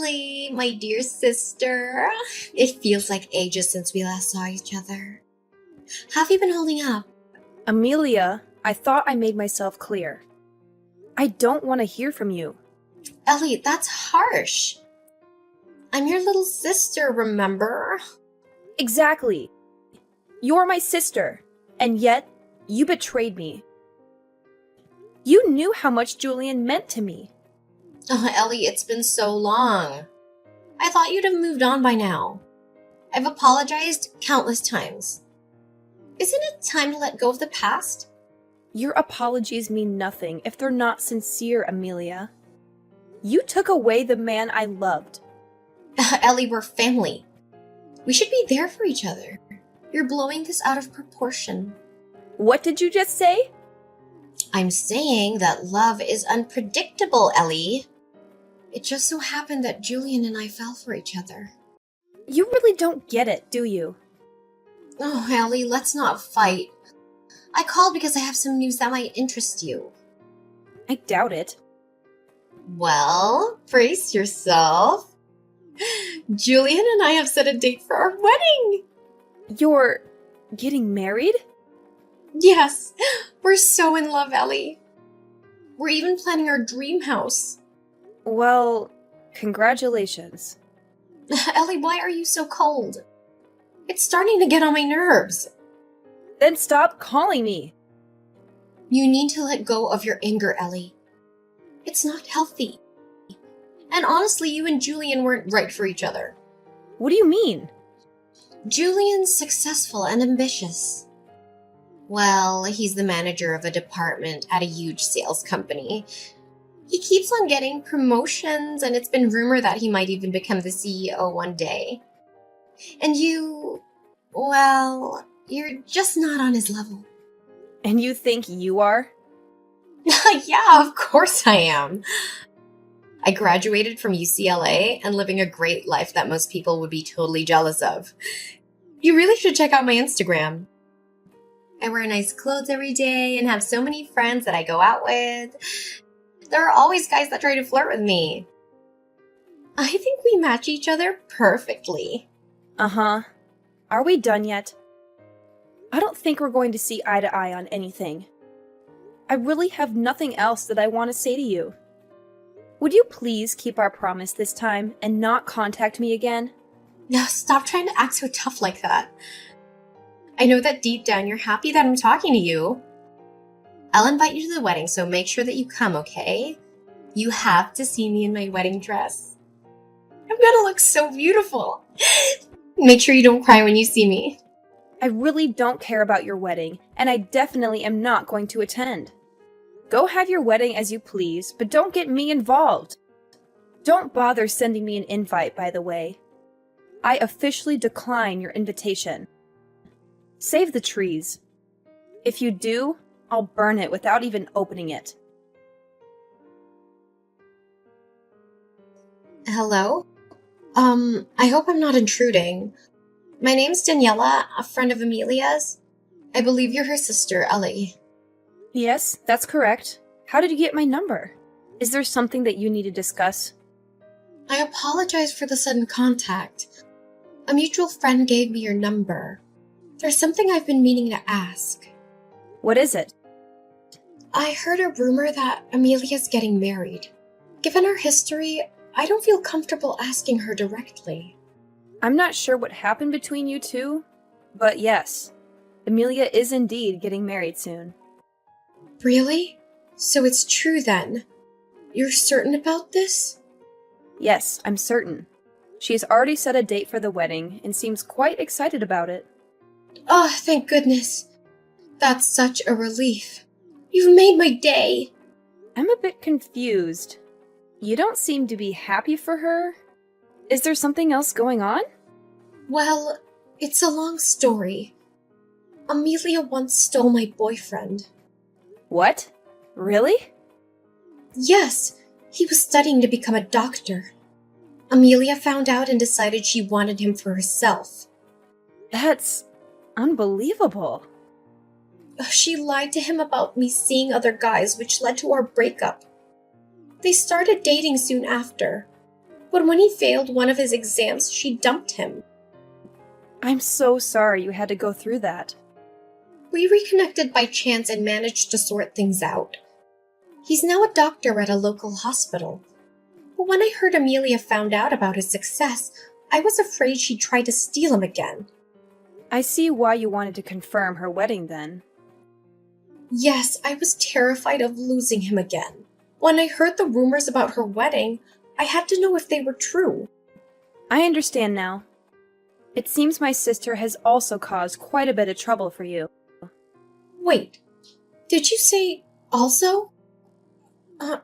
Ellie, my dear sister. It feels like ages since we last saw each other. How have you been holding up? Amelia, I thought I made myself clear. I don't want to hear from you. Ellie, that's harsh. I'm your little sister, remember? Exactly. You're my sister, and yet you betrayed me. You knew how much Julian meant to me. Oh, Ellie, it's been so long. I thought you'd have moved on by now. I've apologized countless times. Isn't it time to let go of the past? Your apologies mean nothing if they're not sincere, Amelia. You took away the man I loved. Ellie, we're family. We should be there for each other. You're blowing this out of proportion. What did you just say? I'm saying that love is unpredictable, Ellie. It just so happened that Julian and I fell for each other. You really don't get it, do you? Oh, Ellie, let's not fight. I called because I have some news that might interest you. I doubt it. Well, brace yourself. Julian and I have set a date for our wedding. You're getting married? Yes, we're so in love, Ellie. We're even planning our dream house. Well, congratulations. Ellie, why are you so cold? It's starting to get on my nerves. Then stop calling me. You need to let go of your anger, Ellie. It's not healthy. And honestly, you and Julian weren't right for each other. What do you mean? Julian's successful and ambitious. Well, he's the manager of a department at a huge sales company. He keeps on getting promotions, and it's been rumored that he might even become the CEO one day. And you, well, you're just not on his level. And you think you are? Yeah, of course I am. I graduated from UCLA and living a great life that most people would be totally jealous of. You really should check out my Instagram. I wear nice clothes every day and have so many friends that I go out with. There are always guys that try to flirt with me. I think we match each other perfectly. Uh-huh. Are we done yet? I don't think we're going to see eye to eye on anything. I really have nothing else that I want to say to you. Would you please keep our promise this time and not contact me again? No, stop trying to act so tough like that. I know that deep down you're happy that I'm talking to you. I'll invite you to the wedding, so make sure that you come, okay? You have to see me in my wedding dress. I'm gonna look so beautiful. Make sure you don't cry when you see me. I really don't care about your wedding, and I definitely am not going to attend. Go have your wedding as you please, but don't get me involved. Don't bother sending me an invite, by the way. I officially decline your invitation. Save the trees. If you do, I'll burn it without even opening it. Hello? I hope I'm not intruding. My name's Daniela, a friend of Amelia's. I believe you're her sister, Ellie. Yes, that's correct. How did you get my number? Is there something that you need to discuss? I apologize for the sudden contact. A mutual friend gave me your number. There's something I've been meaning to ask. What is it? I heard a rumor that Amelia's getting married. Given her history, I don't feel comfortable asking her directly. I'm not sure what happened between you two, but yes, Amelia is indeed getting married soon. Really? So it's true then? You're certain about this? Yes, I'm certain. She has already set a date for the wedding and seems quite excited about it. Oh, thank goodness. That's such a relief. You've made my day. I'm a bit confused. You don't seem to be happy for her. Is there something else going on? Well, it's a long story. Amelia once stole my boyfriend. What? Really? Yes, he was studying to become a doctor. Amelia found out and decided she wanted him for herself. That's unbelievable. She lied to him about me seeing other guys, which led to our breakup. They started dating soon after. But when he failed one of his exams, she dumped him. I'm so sorry you had to go through that. We reconnected by chance and managed to sort things out. He's now a doctor at a local hospital. But when I heard Amelia found out about his success, I was afraid she'd try to steal him again. I see why you wanted to confirm her wedding then. Yes, I was terrified of losing him again. When I heard the rumors about her wedding, I had to know if they were true. I understand now. It seems my sister has also caused quite a bit of trouble for you. Wait, did you say also?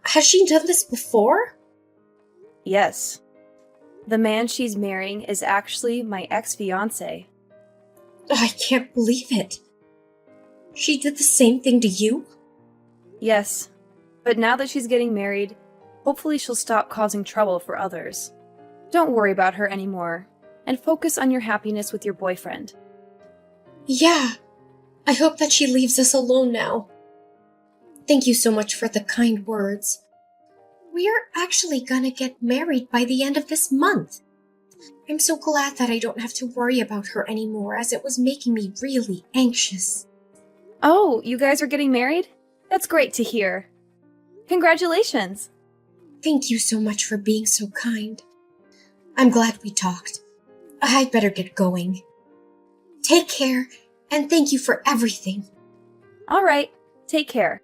Has she done this before? Yes. The man she's marrying is actually my ex-fiancé. I can't believe it. She did the same thing to you? Yes, but now that she's getting married, hopefully she'll stop causing trouble for others. Don't worry about her anymore, and focus on your happiness with your boyfriend. Yeah, I hope that she leaves us alone now. Thank you so much for the kind words. We're actually gonna get married by the end of this month. I'm so glad that I don't have to worry about her anymore, as it was making me really anxious. Oh, you guys are getting married? That's great to hear. Congratulations! Thank you so much for being so kind. I'm glad we talked. I'd better get going. Take care, and thank you for everything. All right, take care.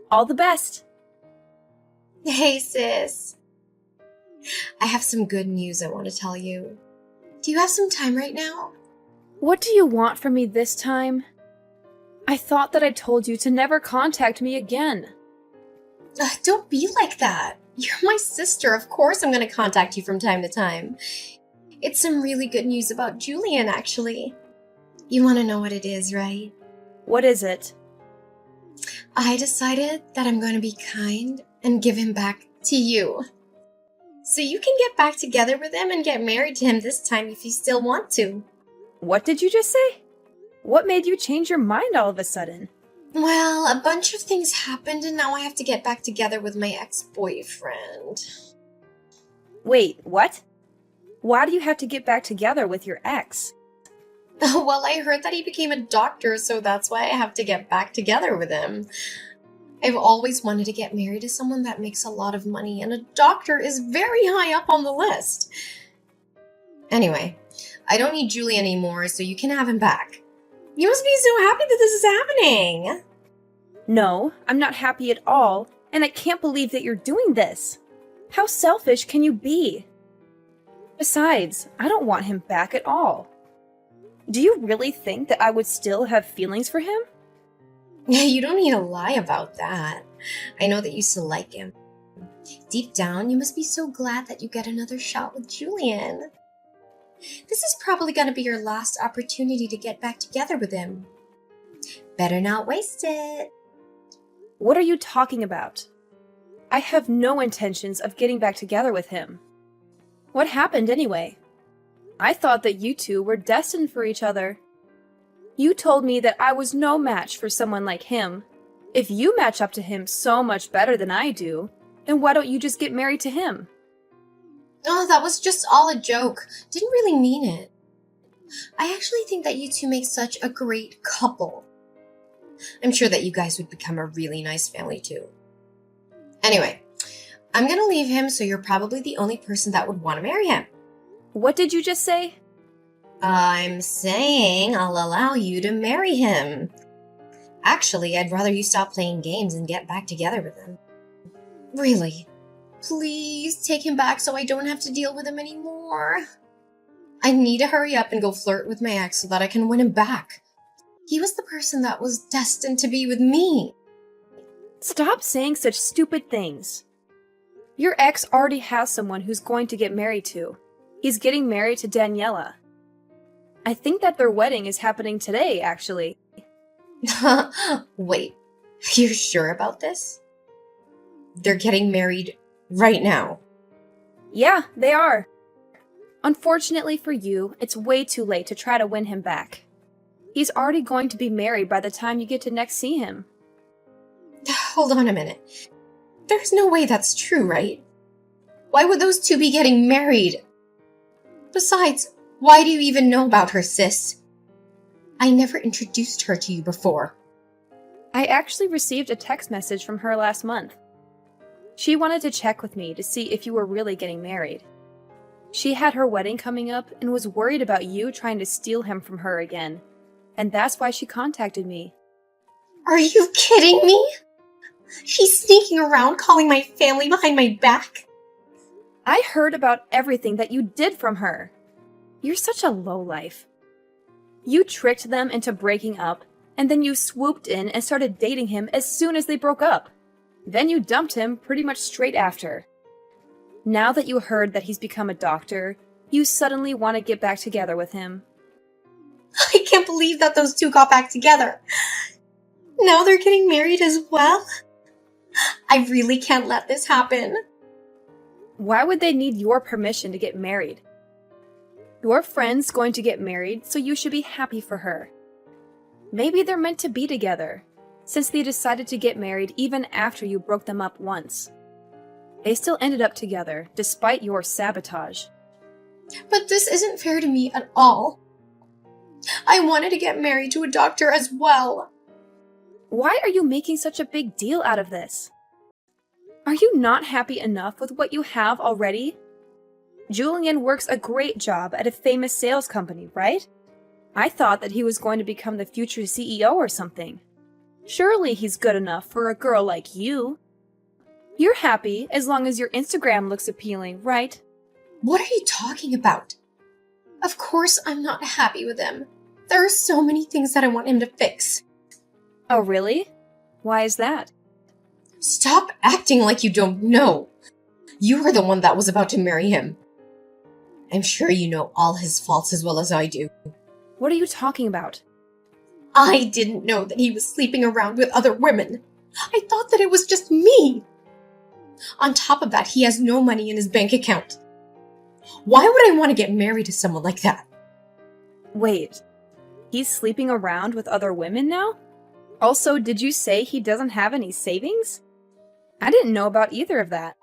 All the best! Hey, sis. I have some good news I want to tell you. Do you have some time right now? What do you want from me this time? I thought that I told you to never contact me again. Don't be like that. You're my sister. Of course I'm going to contact you from time to time. It's some really good news about Julian, actually. You want to know what it is, right? What is it? I decided that I'm going to be kind and give him back to you. So you can get back together with him and get married to him this time if you still want to. What did you just say? What made you change your mind all of a sudden? Well, a bunch of things happened and now I have to get back together with my ex-boyfriend. Wait, what? Why do you have to get back together with your ex? Well, I heard that he became a doctor, so that's why I have to get back together with him. I've always wanted to get married to someone that makes a lot of money, and a doctor is very high up on the list. Anyway, I don't need Julie anymore, so you can have him back. You must be so happy that this is happening. No, I'm not happy at all, and I can't believe that you're doing this. How selfish can you be? Besides, I don't want him back at all. Do you really think that I would still have feelings for him? You don't need to lie about that. I know that you still like him. Deep down, you must be so glad that you get another shot with Julian. This is probably going to be your last opportunity to get back together with him. Better not waste it. What are you talking about? I have no intentions of getting back together with him. What happened anyway? I thought that you two were destined for each other. You told me that I was no match for someone like him. If you match up to him so much better than I do, then why don't you just get married to him? Oh, that was just all a joke. Didn't really mean it. I actually think that you two make such a great couple. I'm sure that you guys would become a really nice family too. Anyway, I'm gonna leave him, so you're probably the only person that would want to marry him. What did you just say? I'm saying I'll allow you to marry him. Actually, I'd rather you stop playing games and get back together with him. Really. Please take him back so I don't have to deal with him anymore. I need to hurry up and go flirt with my ex so that I can win him back. He was the person that was destined to be with me. Stop saying such stupid things. Your ex already has someone who's going to get married to. He's getting married to Daniela. I think that their wedding is happening today, actually. Wait, you're sure about this? They're getting married right now. Yeah, they are. Unfortunately for you, it's way too late to try to win him back. He's already going to be married by the time you get to next see him. Hold on a minute. There's no way that's true, right? Why would those two be getting married? Besides, why do you even know about her, sis? I never introduced her to you before. I actually received a text message from her last month. She wanted to check with me to see if you were really getting married. She had her wedding coming up and was worried about you trying to steal him from her again, and that's why she contacted me. Are you kidding me? She's sneaking around calling my family behind my back? I heard about everything that you did from her. You're such a lowlife. You tricked them into breaking up, and then you swooped in and started dating him as soon as they broke up. Then you dumped him pretty much straight after. Now that you heard that he's become a doctor, you suddenly want to get back together with him. I can't believe that those two got back together. Now they're getting married as well? I really can't let this happen. Why would they need your permission to get married? Your friend's going to get married, so you should be happy for her. Maybe they're meant to be together, since they decided to get married even after you broke them up once. They still ended up together, despite your sabotage. But this isn't fair to me at all. I wanted to get married to a doctor as well. Why are you making such a big deal out of this? Are you not happy enough with what you have already? Julian works a great job at a famous sales company, right? I thought that he was going to become the future CEO or something. Surely he's good enough for a girl like you. You're happy as long as your Instagram looks appealing, right? What are you talking about? Of course I'm not happy with him. There are so many things that I want him to fix. Oh, really? Why is that? Stop acting like you don't know. You were the one that was about to marry him. I'm sure you know all his faults as well as I do. What are you talking about? I didn't know that he was sleeping around with other women. I thought that it was just me. On top of that, he has no money in his bank account. Why would I want to get married to someone like that? Wait, he's sleeping around with other women now? Also, did you say he doesn't have any savings? I didn't know about either of that.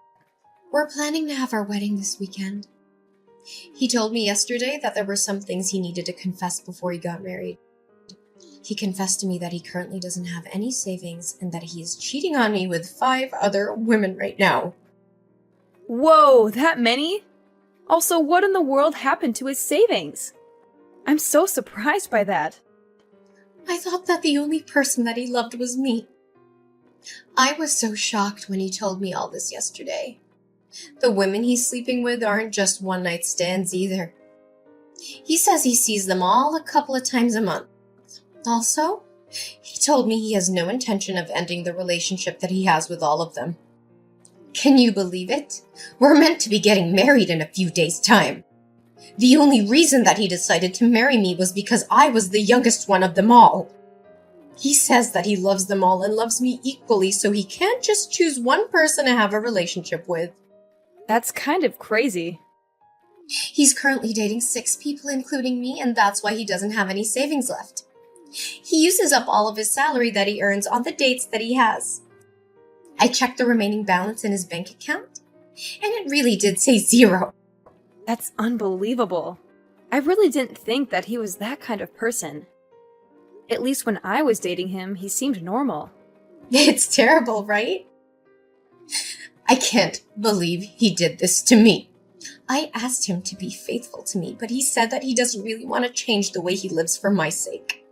We're planning to have our wedding this weekend. He told me yesterday that there were some things he needed to confess before he got married. He confessed to me that he currently doesn't have any savings and that he is cheating on me with 5 other women right now. Whoa, that many? Also, what in the world happened to his savings? I'm so surprised by that. I thought that the only person that he loved was me. I was so shocked when he told me all this yesterday. The women he's sleeping with aren't just one-night stands either. He says he sees them all a couple of times a month. Also, he told me he has no intention of ending the relationship that he has with all of them. Can you believe it? We're meant to be getting married in a few days' time. The only reason that he decided to marry me was because I was the youngest one of them all. He says that he loves them all and loves me equally, so he can't just choose one person to have a relationship with. That's kind of crazy. He's currently dating 6 people, including me, and that's why he doesn't have any savings left. He uses up all of his salary that he earns on the dates that he has. I checked the remaining balance in his bank account, and it really did say 0. That's unbelievable. I really didn't think that he was that kind of person. At least when I was dating him, he seemed normal. It's terrible, right? I can't believe he did this to me. I asked him to be faithful to me, but he said that he doesn't really want to change the way he lives for my sake.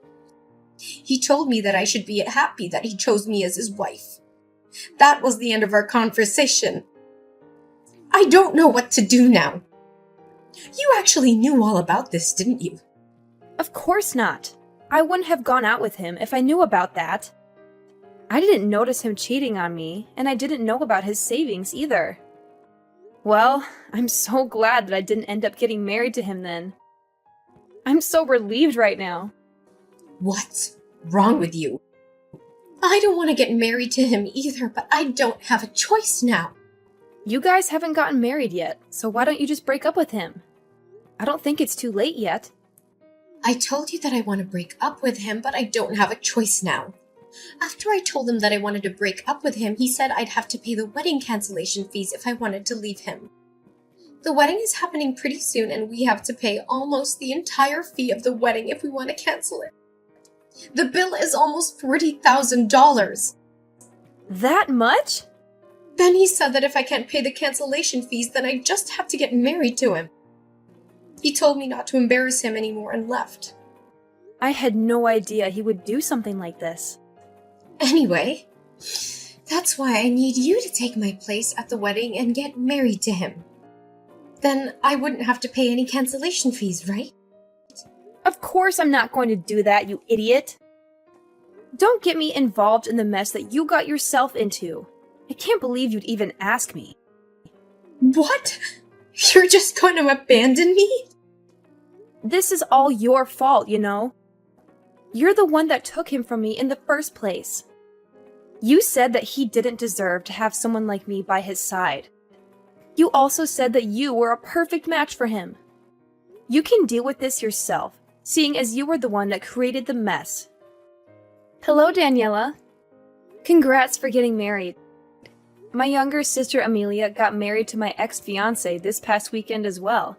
He told me that I should be happy that he chose me as his wife. That was the end of our conversation. I don't know what to do now. You actually knew all about this, didn't you? Of course not. I wouldn't have gone out with him if I knew about that. I didn't notice him cheating on me, and I didn't know about his savings either. Well, I'm so glad that I didn't end up getting married to him then. I'm so relieved right now. What's wrong with you? I don't want to get married to him either, but I don't have a choice now. You guys haven't gotten married yet, so why don't you just break up with him? I don't think it's too late yet. I told you that I want to break up with him, but I don't have a choice now. After I told him that I wanted to break up with him, he said I'd have to pay the wedding cancellation fees if I wanted to leave him. The wedding is happening pretty soon, and we have to pay almost the entire fee of the wedding if we want to cancel it. The bill is almost $40,000. That much? Benny said that if I can't pay the cancellation fees, then I just have to get married to him. He told me not to embarrass him anymore and left. I had no idea he would do something like this. Anyway, that's why I need you to take my place at the wedding and get married to him. Then I wouldn't have to pay any cancellation fees, right? Of course I'm not going to do that, you idiot. Don't get me involved in the mess that you got yourself into. I can't believe you'd even ask me. What? You're just going to abandon me? This is all your fault, you know. You're the one that took him from me in the first place. You said that he didn't deserve to have someone like me by his side. You also said that you were a perfect match for him. You can deal with this yourself, seeing as you were the one that created the mess. Hello, Daniela. Congrats for getting married. My younger sister Amelia got married to my ex-fiancé this past weekend as well.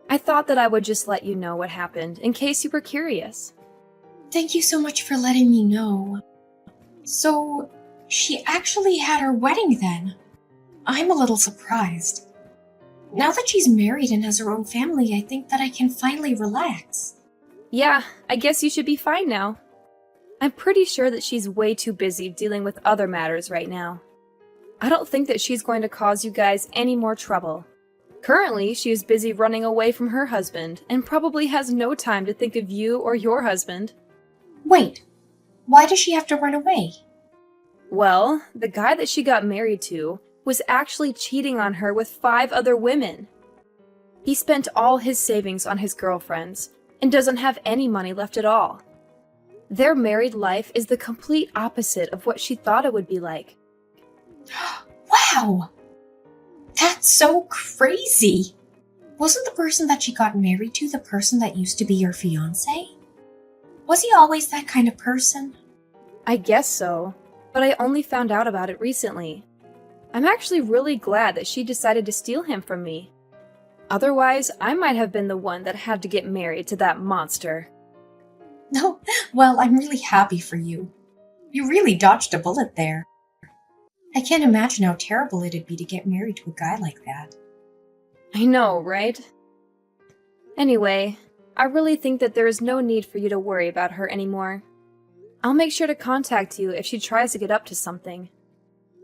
I thought that I would just let you know what happened, in case you were curious. Thank you so much for letting me know. So, she actually had her wedding then? I'm a little surprised. Now that she's married and has her own family, I think that I can finally relax. Yeah, I guess you should be fine now. I'm pretty sure that she's way too busy dealing with other matters right now. I don't think that she's going to cause you guys any more trouble. Currently, she is busy running away from her husband and probably has no time to think of you or your husband. Wait, why does she have to run away? Well, the guy that she got married to was actually cheating on her with 5 other women. He spent all his savings on his girlfriends and doesn't have any money left at all. Their married life is the complete opposite of what she thought it would be like. Wow! That's so crazy! Wasn't the person that she got married to the person that used to be your fiancé? Was he always that kind of person? I guess so, but I only found out about it recently. I'm actually really glad that she decided to steal him from me. Otherwise, I might have been the one that had to get married to that monster. No, well, I'm really happy for you. You really dodged a bullet there. I can't imagine how terrible it'd be to get married to a guy like that. I know, right? Anyway, I really think that there is no need for you to worry about her anymore. I'll make sure to contact you if she tries to get up to something.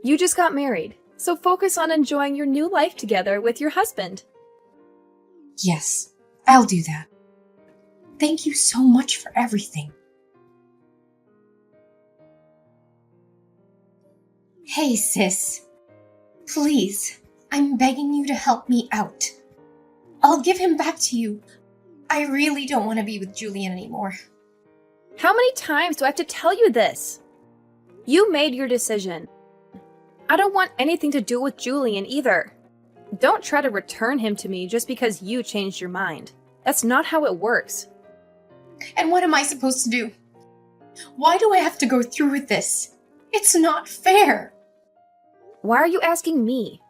You just got married, so focus on enjoying your new life together with your husband. Yes, I'll do that. Thank you so much for everything. Hey, sis. Please, I'm begging you to help me out. I'll give him back to you. I really don't want to be with Julian anymore. How many times do I have to tell you this? You made your decision. I don't want anything to do with Julian either. Don't try to return him to me just because you changed your mind. That's not how it works. And what am I supposed to do? Why do I have to go through with this? It's not fair. Why are you asking me?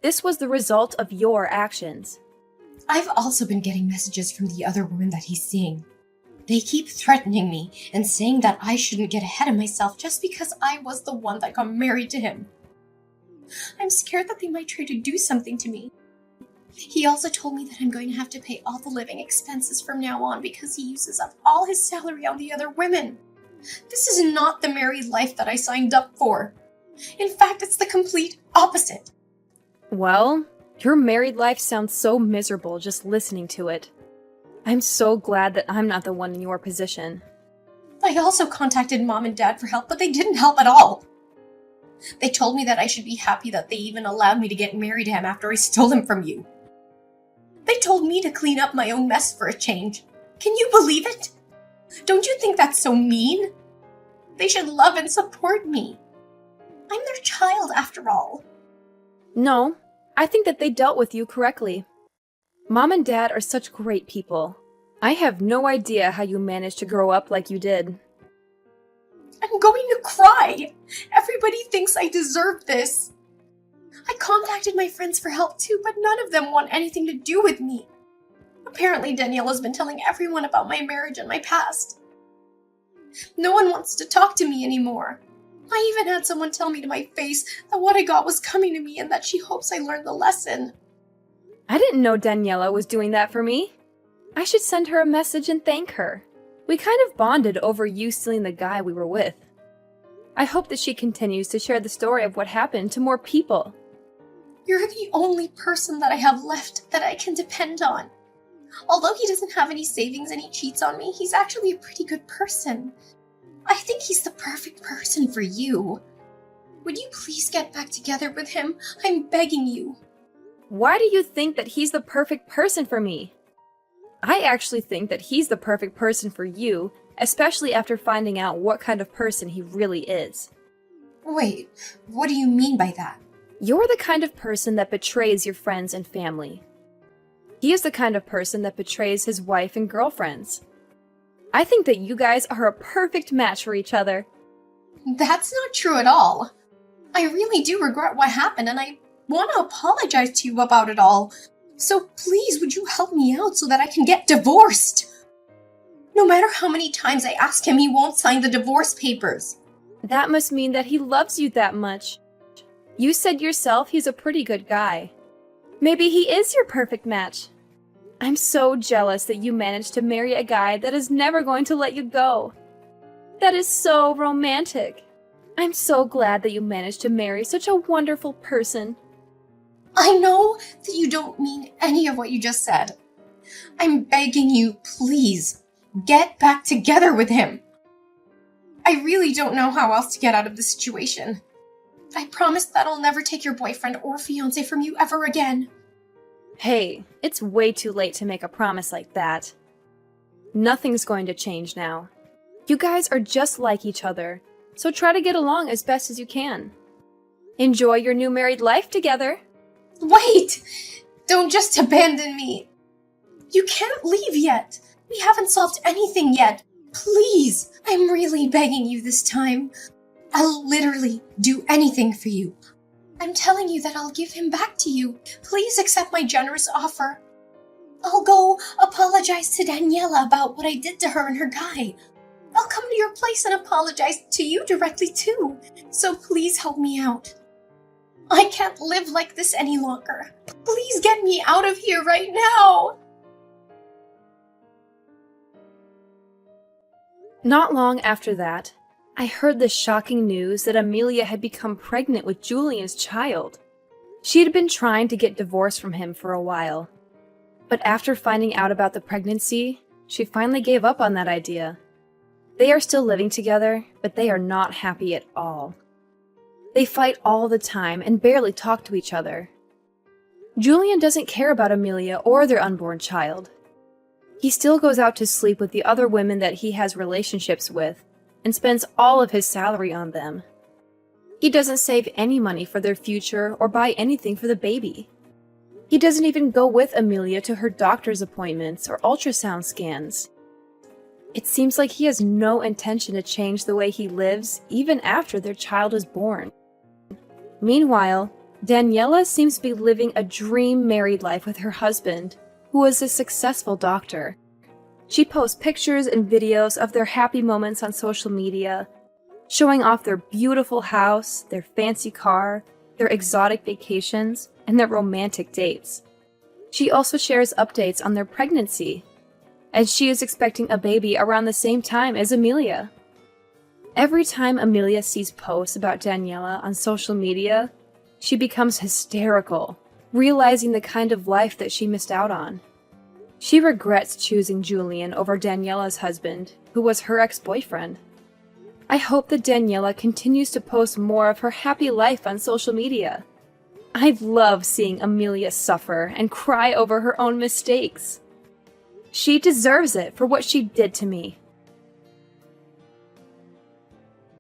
This was the result of your actions. I've also been getting messages from the other women that he's seeing. They keep threatening me and saying that I shouldn't get ahead of myself just because I was the one that got married to him. I'm scared that they might try to do something to me. He also told me that I'm going to have to pay all the living expenses from now on because he uses up all his salary on the other women. This is not the married life that I signed up for. In fact, it's the complete opposite. Well, your married life sounds so miserable just listening to it. I'm so glad that I'm not the one in your position. I also contacted Mom and Dad for help, but they didn't help at all. They told me that I should be happy that they even allowed me to get married to him after I stole him from you. They told me to clean up my own mess for a change. Can you believe it? Don't you think that's so mean? They should love and support me. I'm their child after all. No, I think that they dealt with you correctly. Mom and Dad are such great people. I have no idea how you managed to grow up like you did. I'm going to cry. Everybody thinks I deserve this. I contacted my friends for help too, but none of them want anything to do with me. Apparently, Daniela's been telling everyone about my marriage and my past. No one wants to talk to me anymore. I even had someone tell me to my face that what I got was coming to me and that she hopes I learned the lesson. I didn't know Daniela was doing that for me. I should send her a message and thank her. We kind of bonded over you stealing the guy we were with. I hope that she continues to share the story of what happened to more people. You're the only person that I have left that I can depend on. Although he doesn't have any savings and he cheats on me, he's actually a pretty good person. I think he's the perfect person for you. Would you please get back together with him? I'm begging you. Why do you think that he's the perfect person for me? I actually think that he's the perfect person for you, especially after finding out what kind of person he really is. Wait, what do you mean by that? You're the kind of person that betrays your friends and family. He is the kind of person that betrays his wife and girlfriends. I think that you guys are a perfect match for each other. That's not true at all. I really do regret what happened and I want to apologize to you about it all. So please, would you help me out so that I can get divorced? No matter how many times I ask him, he won't sign the divorce papers. That must mean that he loves you that much. You said yourself he's a pretty good guy. Maybe he is your perfect match. I'm so jealous that you managed to marry a guy that is never going to let you go. That is so romantic. I'm so glad that you managed to marry such a wonderful person. I know that you don't mean any of what you just said. I'm begging you, please, get back together with him. I really don't know how else to get out of this situation. I promise that I'll never take your boyfriend or fiancé from you ever again. Hey, it's way too late to make a promise like that. Nothing's going to change now. You guys are just like each other, so try to get along as best as you can. Enjoy your new married life together. Wait! Don't just abandon me. You can't leave yet. We haven't solved anything yet. Please, I'm really begging you this time. I'll literally do anything for you. I'm telling you that I'll give him back to you. Please accept my generous offer. I'll go apologize to Daniela about what I did to her and her guy. I'll come to your place and apologize to you directly too. So please help me out. I can't live like this any longer. Please get me out of here right now. Not long after that, I heard the shocking news that Amelia had become pregnant with Julian's child. She had been trying to get divorced from him for a while. But after finding out about the pregnancy, she finally gave up on that idea. They are still living together, but they are not happy at all. They fight all the time and barely talk to each other. Julian doesn't care about Amelia or their unborn child. He still goes out to sleep with the other women that he has relationships with, and spends all of his salary on them. He doesn't save any money for their future or buy anything for the baby. He doesn't even go with Amelia to her doctor's appointments or ultrasound scans. It seems like he has no intention to change the way he lives even after their child is born. Meanwhile, Daniela seems to be living a dream married life with her husband, who is a successful doctor. She posts pictures and videos of their happy moments on social media, showing off their beautiful house, their fancy car, their exotic vacations, and their romantic dates. She also shares updates on their pregnancy, as she is expecting a baby around the same time as Amelia. Every time Amelia sees posts about Daniela on social media, she becomes hysterical, realizing the kind of life that she missed out on. She regrets choosing Julian over Daniela's husband, who was her ex-boyfriend. I hope that Daniela continues to post more of her happy life on social media. I love seeing Amelia suffer and cry over her own mistakes. She deserves it for what she did to me.